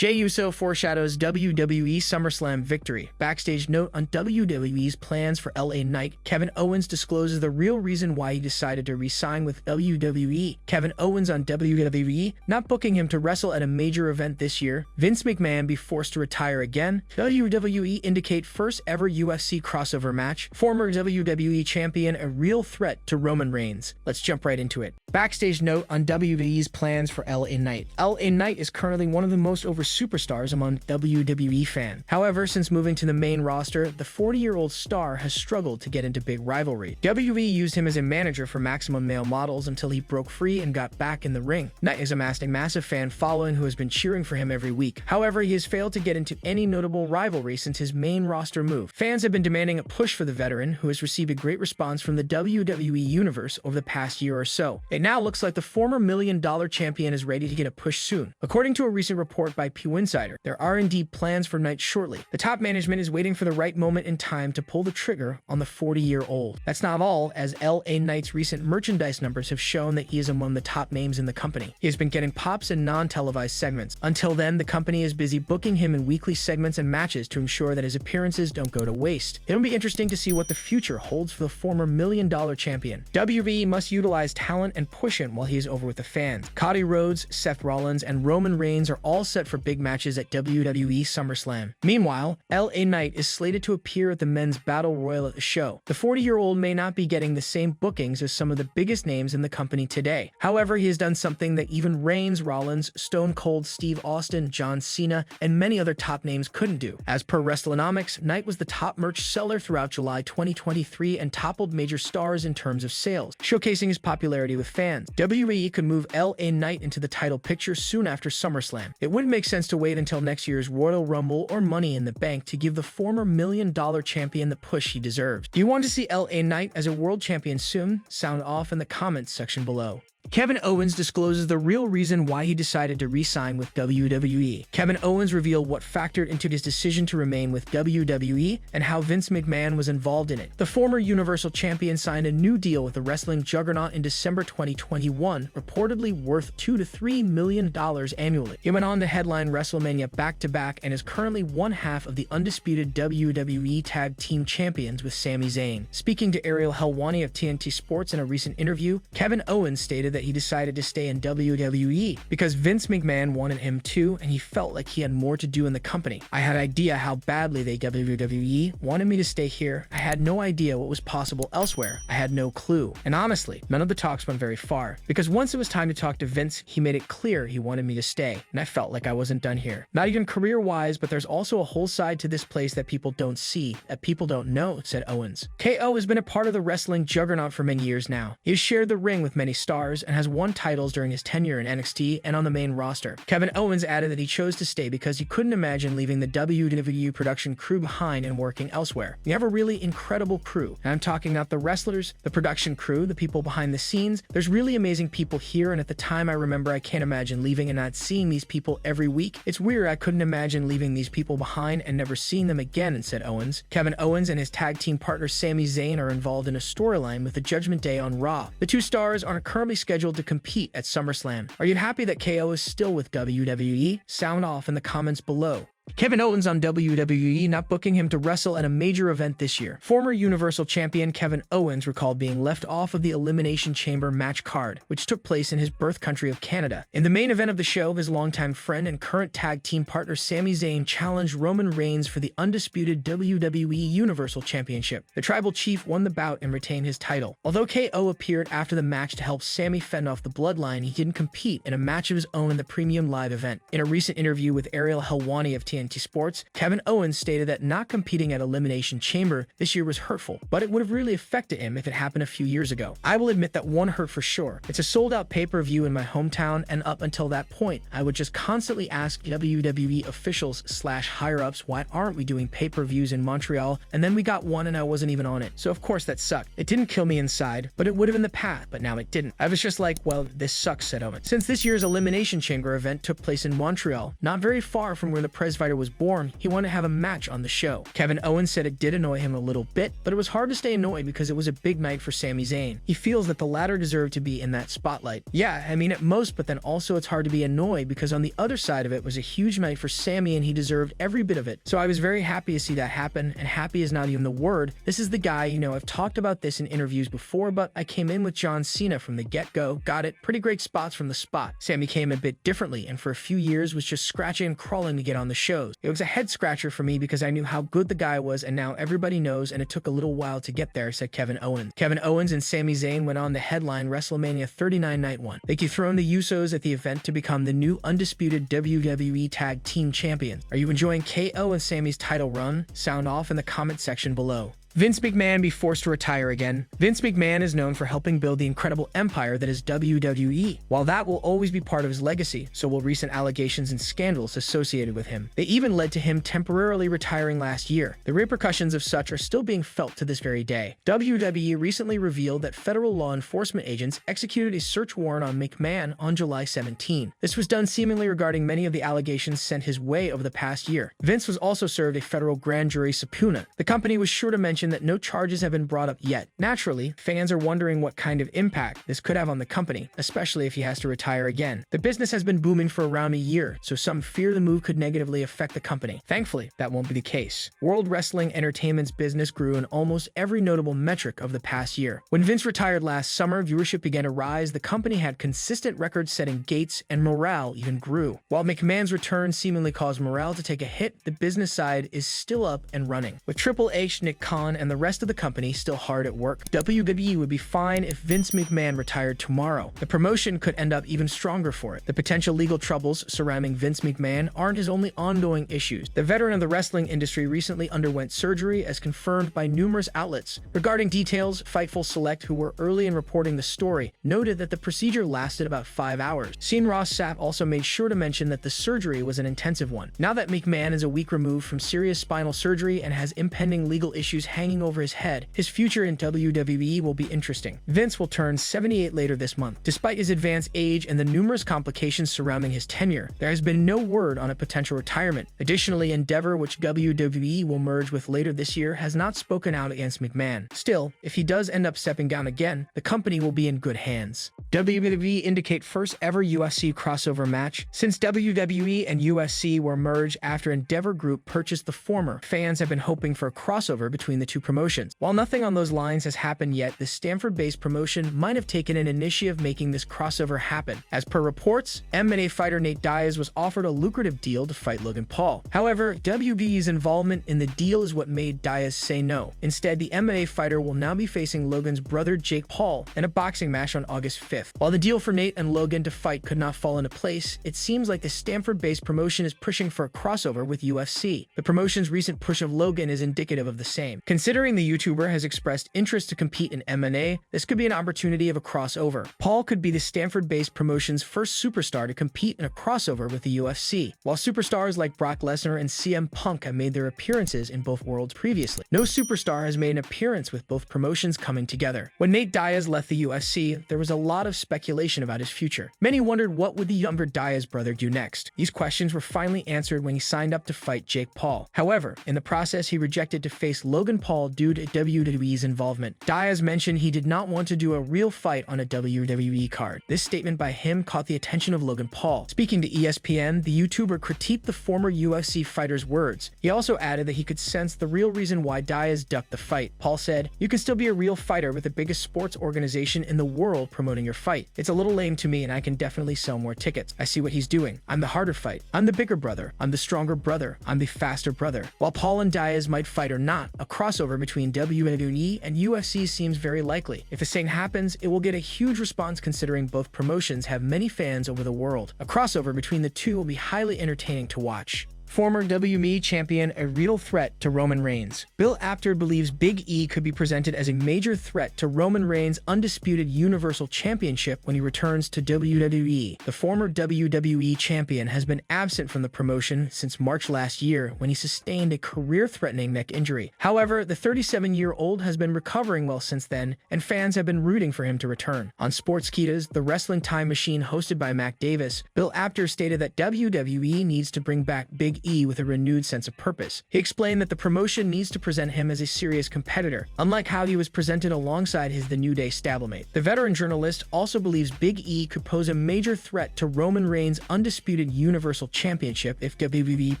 Jey Uso foreshadows WWE SummerSlam victory. Backstage note on WWE's plans for LA Knight. Kevin Owens discloses the real reason why he decided to re-sign with WWE. Kevin Owens on WWE not booking him to wrestle at a major event this year. Vince McMahon be forced to retire again. WWE indicate first ever UFC crossover match. Former WWE champion a real threat to Roman Reigns. Let's jump right into it. Backstage note on WWE's plans for LA Knight. LA Knight is currently one of the most over superstars among WWE fans. However, since moving to the main roster, the 40-year-old star has struggled to get into big rivalry. WWE used him as a manager for Maximum Male Models until he broke free and got back in the ring. Knight has amassed a massive fan following who has been cheering for him every week. However, he has failed to get into any notable rivalry since his main roster move. Fans have been demanding a push for the veteran, who has received a great response from the WWE Universe over the past year or so. It now looks like the former $1 million champion is ready to get a push soon. According to a recent report by Pew Insider, there are indeed plans for Knight shortly. The top management is waiting for the right moment in time to pull the trigger on the 40-year-old. That's not all, as LA Knight's recent merchandise numbers have shown that he is among the top names in the company. He has been getting pops in non-televised segments. Until then, the company is busy booking him in weekly segments and matches to ensure that his appearances don't go to waste. It'll be interesting to see what the future holds for the former $1 million champion. WWE must utilize talent and push him while he is over with the fans. Cody Rhodes, Seth Rollins, and Roman Reigns are all set for big matches at WWE SummerSlam. Meanwhile, LA Knight is slated to appear at the men's battle royal at the show. The 40-year-old may not be getting the same bookings as some of the biggest names in the company today. However, he has done something that even Reigns, Rollins, Stone Cold Steve Austin, John Cena, and many other top names couldn't do. As per Wrestlenomics, Knight was the top merch seller throughout July 2023 and toppled major stars in terms of sales, showcasing his popularity with fans. WWE could move LA Knight into the title picture soon after SummerSlam. It wouldn't make sense to wait until next year's Royal Rumble or Money in the Bank to give the former $1 million champion the push he deserves. Do you want to see LA Knight as a world champion soon? Sound off in the comments section below. Kevin Owens discloses the real reason why he decided to re-sign with WWE. Kevin Owens revealed what factored into his decision to remain with WWE and how Vince McMahon was involved in it. The former Universal Champion signed a new deal with the wrestling juggernaut in December 2021, reportedly worth $2 to $3 million annually. He went on to headline WrestleMania back-to-back and is currently one half of the undisputed WWE Tag Team Champions with Sami Zayn. Speaking to Ariel Helwani of TNT Sports in a recent interview, Kevin Owens stated that he decided to stay in WWE because Vince McMahon wanted him to, and he felt like he had more to do in the company. I had idea how badly they WWE wanted me to stay here. I had no idea what was possible elsewhere. I had no clue. And honestly, none of the talks went very far, because once it was time to talk to Vince, he made it clear he wanted me to stay, and I felt like I wasn't done here. Not even career-wise, but there's also a whole side to this place that people don't see, that people don't know, said Owens. KO has been a part of the wrestling juggernaut for many years now. He has shared the ring with many stars and has won titles during his tenure in NXT and on the main roster. Kevin Owens added that he chose to stay because he couldn't imagine leaving the WWE production crew behind and working elsewhere. We have a really incredible crew, and I'm talking not the wrestlers, the production crew, the people behind the scenes. There's really amazing people here, and at the time I remember I can't imagine leaving and not seeing these people every week. It's weird I couldn't imagine leaving these people behind and never seeing them again, said Owens. Kevin Owens and his tag team partner Sami Zayn are involved in a storyline with the Judgment Day on Raw. The two stars are currently scheduled to compete at SummerSlam. Are you happy that KO is still with WWE? Sound off in the comments below. Kevin Owens on WWE not booking him to wrestle at a major event this year. Former Universal Champion Kevin Owens recalled being left off of the Elimination Chamber match card, which took place in his birth country of Canada. In the main event of the show, his longtime friend and current tag team partner Sami Zayn challenged Roman Reigns for the undisputed WWE Universal Championship. The Tribal Chief won the bout and retained his title. Although KO appeared after the match to help Sami fend off the bloodline, he didn't compete in a match of his own in the premium live event. In a recent interview with Ariel Helwani of TNT Sports, Kevin Owens stated that not competing at Elimination Chamber this year was hurtful, but it would have really affected him if it happened a few years ago. I will admit that one hurt for sure. It's a sold-out pay-per-view in my hometown, and up until that point, I would just constantly ask WWE officials / higher-ups, why aren't we doing pay-per-views in Montreal? And then we got one and I wasn't even on it. So of course that sucked. It didn't kill me inside, but it would have in the past, but now it didn't. I was just like, well, this sucks, said Owens. Since this year's Elimination Chamber event took place in Montreal, not very far from where the press fighter was born, he wanted to have a match on the show. Kevin Owens said it did annoy him a little bit, but it was hard to stay annoyed because it was a big night for Sami Zayn. He feels that the latter deserved to be in that spotlight. Yeah, I mean at most, but then also it's hard to be annoyed because on the other side of it was a huge night for Sami and he deserved every bit of it. So I was very happy to see that happen, and happy is not even the word. This is the guy, I've talked about this in interviews before, but I came in with John Cena from the get-go, got it, pretty great spots from the spot. Sami came a bit differently, and for a few years was just scratching and crawling to get on the shows. It was a head-scratcher for me because I knew how good the guy was, and now everybody knows, and it took a little while to get there, said Kevin Owens. Kevin Owens and Sami Zayn went on to headline WrestleMania 39 Night 1. They dethroned the Usos at the event to become the new undisputed WWE Tag Team Champions. Are you enjoying KO and Sami's title run? Sound off in the comment section below. Vince McMahon be forced to retire again. Vince McMahon is known for helping build the incredible empire that is WWE. While that will always be part of his legacy, so will recent allegations and scandals associated with him. They even led to him temporarily retiring last year. The repercussions of such are still being felt to this very day. WWE recently revealed that federal law enforcement agents executed a search warrant on McMahon on July 17. This was done seemingly regarding many of the allegations sent his way over the past year. Vince was also served a federal grand jury subpoena. The company was sure to mention that no charges have been brought up yet. Naturally, fans are wondering what kind of impact this could have on the company, especially if he has to retire again. The business has been booming for around a year, so some fear the move could negatively affect the company. Thankfully, that won't be the case. World Wrestling Entertainment's business grew in almost every notable metric of the past year. When Vince retired last summer, viewership began to rise, the company had consistent record-setting gates, and morale even grew. While McMahon's return seemingly caused morale to take a hit, the business side is still up and running. With Triple H, Nick Khan, and the rest of the company still hard at work, WWE would be fine if Vince McMahon retired tomorrow. The promotion could end up even stronger for it. The potential legal troubles surrounding Vince McMahon aren't his only ongoing issues. The veteran of the wrestling industry recently underwent surgery as confirmed by numerous outlets. Regarding details, Fightful Select, who were early in reporting the story, noted that the procedure lasted about 5 hours. Sean Ross Sapp also made sure to mention that the surgery was an intensive one. Now that McMahon is a week removed from serious spinal surgery and has impending legal issues hanging over his head, his future in WWE will be interesting. Vince will turn 78 later this month. Despite his advanced age and the numerous complications surrounding his tenure, there has been no word on a potential retirement. Additionally, Endeavor, which WWE will merge with later this year, has not spoken out against McMahon. Still, if he does end up stepping down again, the company will be in good hands. WWE indicate first ever UFC crossover match. Since WWE and UFC were merged after Endeavor Group purchased the former, fans have been hoping for a crossover between the two promotions. While nothing on those lines has happened yet, the Stanford-based promotion might have taken an initiative making this crossover happen. As per reports, MMA fighter Nate Diaz was offered a lucrative deal to fight Logan Paul. However, WWE's involvement in the deal is what made Diaz say no. Instead, the MMA fighter will now be facing Logan's brother Jake Paul in a boxing match on August 5th. While the deal for Nate and Logan to fight could not fall into place, it seems like the Stanford-based promotion is pushing for a crossover with UFC. The promotion's recent push of Logan is indicative of the same. Considering the YouTuber has expressed interest to compete in MMA, this could be an opportunity of a crossover. Paul could be the Stanford-based promotion's first superstar to compete in a crossover with the UFC, while superstars like Brock Lesnar and CM Punk have made their appearances in both worlds previously. No superstar has made an appearance with both promotions coming together. When Nate Diaz left the UFC, there was a lot of speculation about his future. Many wondered what would the younger Diaz brother do next. These questions were finally answered when he signed up to fight Jake Paul. However, in the process, he rejected to face Logan Paul due to WWE's involvement. Diaz mentioned he did not want to do a real fight on a WWE card. This statement by him caught the attention of Logan Paul. Speaking to ESPN, the YouTuber critiqued the former UFC fighter's words. He also added that he could sense the real reason why Diaz ducked the fight. Paul said, "You can still be a real fighter with the biggest sports organization in the world promoting your fight. It's a little lame to me and I can definitely sell more tickets. I see what he's doing. I'm the harder fight. I'm the bigger brother. I'm the stronger brother. I'm the faster brother." While Paul and Diaz might fight or not, a crossover between WWE and UFC seems very likely. If this thing happens, it will get a huge response considering both promotions have many fans over the world. A crossover between the two will be highly entertaining to watch. Former WWE champion a real threat to Roman Reigns. Bill Apter believes Big E could be presented as a major threat to Roman Reigns' undisputed Universal Championship when he returns to WWE. The former WWE champion has been absent from the promotion since March last year when he sustained a career-threatening neck injury. However, the 37-year-old has been recovering well since then, and fans have been rooting for him to return. On Sportskeeda's The Wrestling Time Machine hosted by Mac Davis, Bill Apter stated that WWE needs to bring back Big Big E with a renewed sense of purpose. He explained that the promotion needs to present him as a serious competitor, unlike how he was presented alongside his The New Day stablemate. The veteran journalist also believes Big E could pose a major threat to Roman Reigns' undisputed Universal Championship if WWE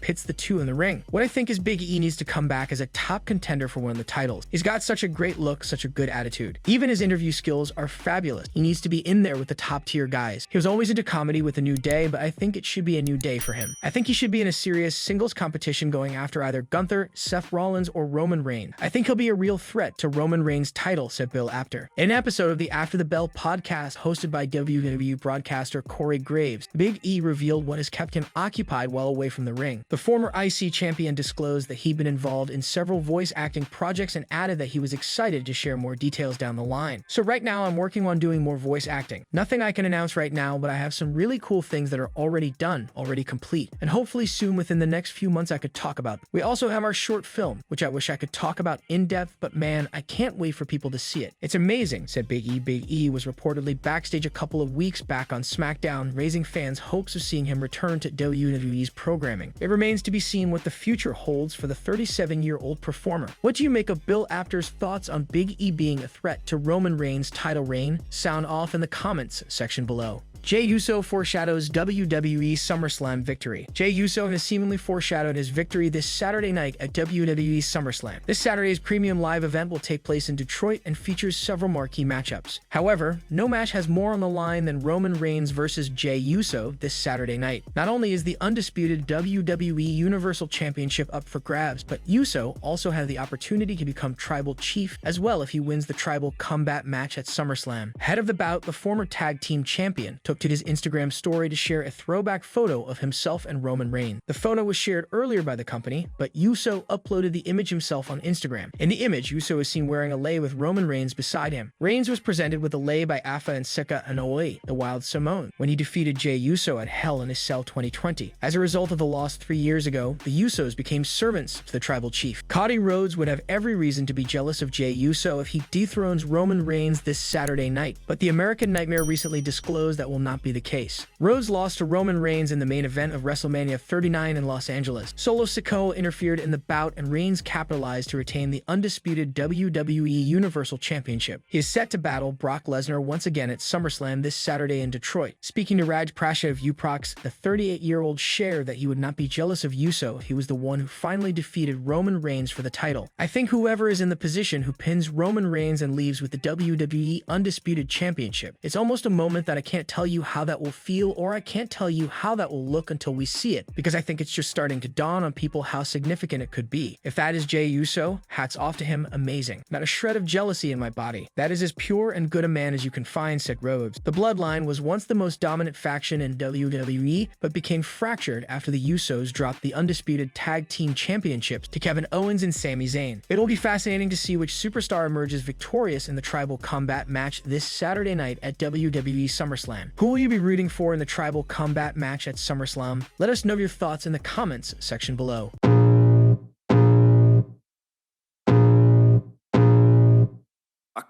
pits the two in the ring. What I think is Big E needs to come back as a top contender for one of the titles. He's got such a great look, such a good attitude. Even his interview skills are fabulous. He needs to be in there with the top tier guys. He was always into comedy with The New Day, but I think it should be a new day for him. I think he should be in a serious singles competition going after either Gunther, Seth Rollins, or Roman Reigns. I think he'll be a real threat to Roman Reigns' title, said Bill Apter. In an episode of the After the Bell podcast hosted by WWE broadcaster Corey Graves, Big E revealed what has kept him occupied while away from the ring. The former IC champion disclosed that he'd been involved in several voice acting projects and added that he was excited to share more details down the line. So right now I'm working on doing more voice acting. Nothing I can announce right now, but I have some really cool things that are already done, already complete, and hopefully soon within the next few months I could talk about. We also have our short film, which I wish I could talk about in depth, but man, I can't wait for people to see it. It's amazing, said Big E. Big E was reportedly backstage a couple of weeks back on SmackDown, raising fans' hopes of seeing him return to WWE's programming. It remains to be seen what the future holds for the 37-year-old performer. What do you make of Bill Apter's thoughts on Big E being a threat to Roman Reigns' title reign? Sound off in the comments section below. Jey Uso foreshadows WWE SummerSlam victory. Jey Uso has seemingly foreshadowed his victory this Saturday night at WWE SummerSlam. This Saturday's premium live event will take place in Detroit and features several marquee matchups. However, no match has more on the line than Roman Reigns versus Jey Uso this Saturday night. Not only is the undisputed WWE Universal Championship up for grabs, but Uso also has the opportunity to become Tribal Chief as well if he wins the Tribal Combat match at SummerSlam. Ahead of the bout, the former tag team champion took to his Instagram story to share a throwback photo of himself and Roman Reigns. The photo was shared earlier by the company, but Uso uploaded the image himself on Instagram. In the image, Uso is seen wearing a lei with Roman Reigns beside him. Reigns was presented with a lei by Afa and Sika Inoue, the Wild Samoan, when he defeated Jey Uso at Hell in a Cell 2020. As a result of the loss 3 years ago, the Usos became servants to the Tribal Chief. Cody Rhodes would have every reason to be jealous of Jey Uso if he dethrones Roman Reigns this Saturday night, but the American Nightmare recently disclosed that will not be the case. Rhodes lost to Roman Reigns in the main event of WrestleMania 39 in Los Angeles. Solo Sikoa interfered in the bout and Reigns capitalized to retain the undisputed WWE Universal Championship. He is set to battle Brock Lesnar once again at SummerSlam this Saturday in Detroit. Speaking to Raj Prasha of Uproxx, the 38-year-old shared that he would not be jealous of Uso if he was the one who finally defeated Roman Reigns for the title. I think whoever is in the position who pins Roman Reigns and leaves with the WWE Undisputed Championship. It's almost a moment that I can't tell you how that will feel, or I can't tell you how that will look until we see it, because I think it's just starting to dawn on people how significant it could be. If that is Jey Uso, hats off to him, amazing. Not a shred of jealousy in my body. That is as pure and good a man as you can find, said Rhodes. The Bloodline was once the most dominant faction in WWE, but became fractured after the Usos dropped the undisputed tag team championships to Kevin Owens and Sami Zayn. It'll be fascinating to see which superstar emerges victorious in the Tribal Combat match this Saturday night at WWE SummerSlam. Who will you be rooting for in the Tribal Combat match at SummerSlam? Let us know your thoughts in the comments section below.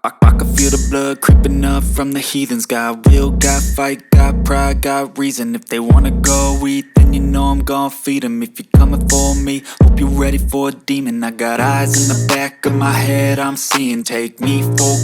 I can feel the blood creeping up from the heathens. Got will, got fight, got pride, got reason. If they wanna go eat, then you know I'm gon' feed them. If you're coming for me, hope you're ready for a demon. I got eyes in the back of my head, I'm seeing. Take me for